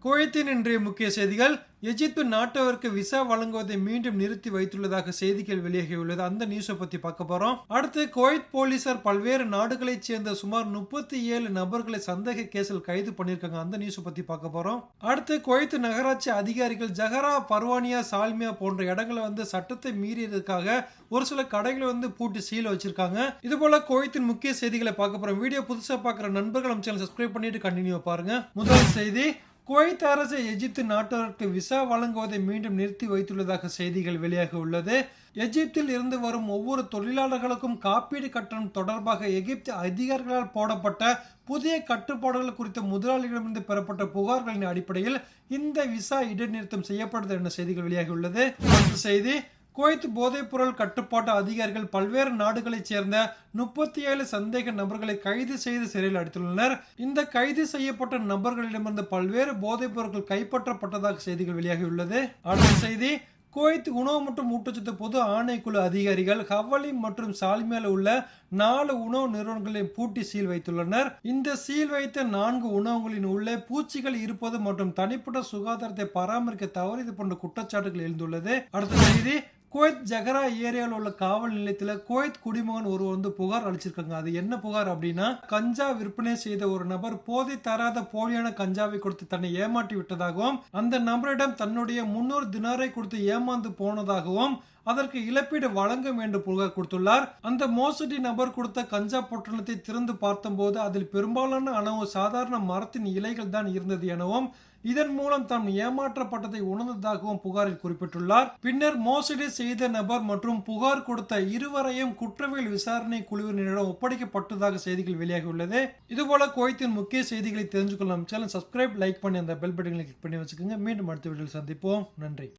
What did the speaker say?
குவைத்தின் இன்றைய முக்கிய செய்திகள். எஜிப்து நாட்டவருக்கு விசா வழங்குவதை மீண்டும் நிறுத்தி வைத்துள்ளதாக செய்திகள் வெளியாகியுள்ளது. அந்த நியூஸை பத்தி பார்க்க போறோம். அடுத்து, குவைத் போலீசார் பல்வேறு நாடுகளைச் சேர்ந்த சுமார் 37 நபர்களை சந்தேக கேஸில் கைது பண்ணியிருக்காங்க. அந்த நியூஸை பத்தி பார்க்க போறோம். அடுத்து, குவைத் நகராட்சி அதிகாரிகள் ஜஹரா, பர்வானியா, சால்மியா போன்ற இடங்களை சட்டத்தை மீறியதற்காக ஒரு சில கடைகளை பூட்டி சீல் வச்சிருக்காங்க. இது போல குவைத்தின் முக்கிய செய்திகளை பார்க்க போறோம். வீடியோ புதுசா பார்க்குற நண்பர்கள் நம்ம சேனல் சப்ஸ்கிரைப் பண்ணிட்டு கண்டினியூ பாருங்க. முதல் செய்தி, குவைத் அரசு எஜிப்து நாட்டவருக்கு விசா வழங்குவதை மீண்டும் நிறுத்தி வைத்துள்ளதாக செய்திகள் வெளியாக உள்ளது. எஜிப்தில் இருந்து வரும் ஒவ்வொரு தொழிலாளர்களுக்கும் காப்பீடு கட்டணம் தொடர்பாக எகிப்து அதிகாரிகளால் போடப்பட்ட புதிய கட்டுப்பாடுகள் குறித்த முதலாளிகளிடமிருந்து பெறப்பட்ட புகார்களின் அடிப்படையில் இந்த விசா இடைநிறுத்தம் செய்யப்படுது என்ற செய்திகள் வெளியாக உள்ளது. அடுத்த செய்தி, குவைத் போதைப்பொருள் கட்டுப்பாட்டு அதிகாரிகள் பல்வேறு நாடுகளைச் சேர்ந்த 37 சந்தேக நபர்களை கைது செய்து சிறையில் அடைத்துள்ளனர். இந்த கைது செய்யப்பட்ட நபர்களிடமிருந்து பல்வேறு போதைப் பொருட்கள் கைப்பற்றப்பட்டதாக செய்திகள் வெளியாகியுள்ளது. அடுத்த செய்தி, குவைத் உணவு மற்றும் ஊட்டச்சத்து பொது ஆணைக்குழு அதிகாரிகள் ஹவலி மற்றும் சால்மியால உள்ள 4 உணவு நிறுவனங்களை பூட்டி சீல் வைத்துள்ளனர். இந்த சீல் வைத்த 4 உணவகங்களின் உள்ளே பூச்சிகள் இருப்பது மற்றும் தனிப்பட்ட சுகாதாரத்தை பராமரிக்க தவறியது போன்ற குற்றச்சாட்டுகள் எழுந்துள்ளது. அடுத்த செய்தி, குவைத் ஜஹரா ஏரியாவில் உள்ள காவல் நிலையத்தில் குவைத் குடிமகன் ஒருவர் புகார் அளிச்சிருக்காங்க. அது என்ன புகார் அப்படின்னா, கஞ்சா விற்பனை செய்த ஒரு நபர் போதை தராத போலியான கஞ்சாவை கொடுத்து தன்னை ஏமாற்றி விட்டதாகவும், அந்த நபரிடம் தன்னுடைய 300 தினாரை கொடுத்து ஏமாந்து போனதாகவும், அதற்கு இழப்பீடு வழங்கும் என்று புகார் கொடுத்துள்ளார். அந்த மோசடி நபர் கொடுத்த கஞ்சா பொட்டலத்தை திறந்து பார்த்தபோது அதில் பெரும்பாலான அளவு சாதாரண மரத்தின் இலைகள் தான் இருந்தது எனவும், இதன் மூலம் தாம் ஏமாற்றப்பட்டதை உணர்ந்ததாகவும் புகாரில் குறிப்பிட்டுள்ளார். பின்னர் மோசடி செய்த நபர் மற்றும் புகார் கொடுத்த இருவரையும் குற்றவியல் விசாரணை குழுவினரிடம் ஒப்படைக்கப்பட்டதாக செய்திகள் வெளியாகியுள்ளது. இதுபோல குவைத்தின் முக்கிய செய்திகளை தெரிஞ்சுக்கொள்ளலாம் சேனல் சப்ஸ்கிரைப், லைக் பண்ணி அந்த பெல் பட்டனை கிளிக் பண்ணி வச்சுக்கோங்க. மீண்டும் அடுத்த வீடியோவில் சந்திப்போம். நன்றி.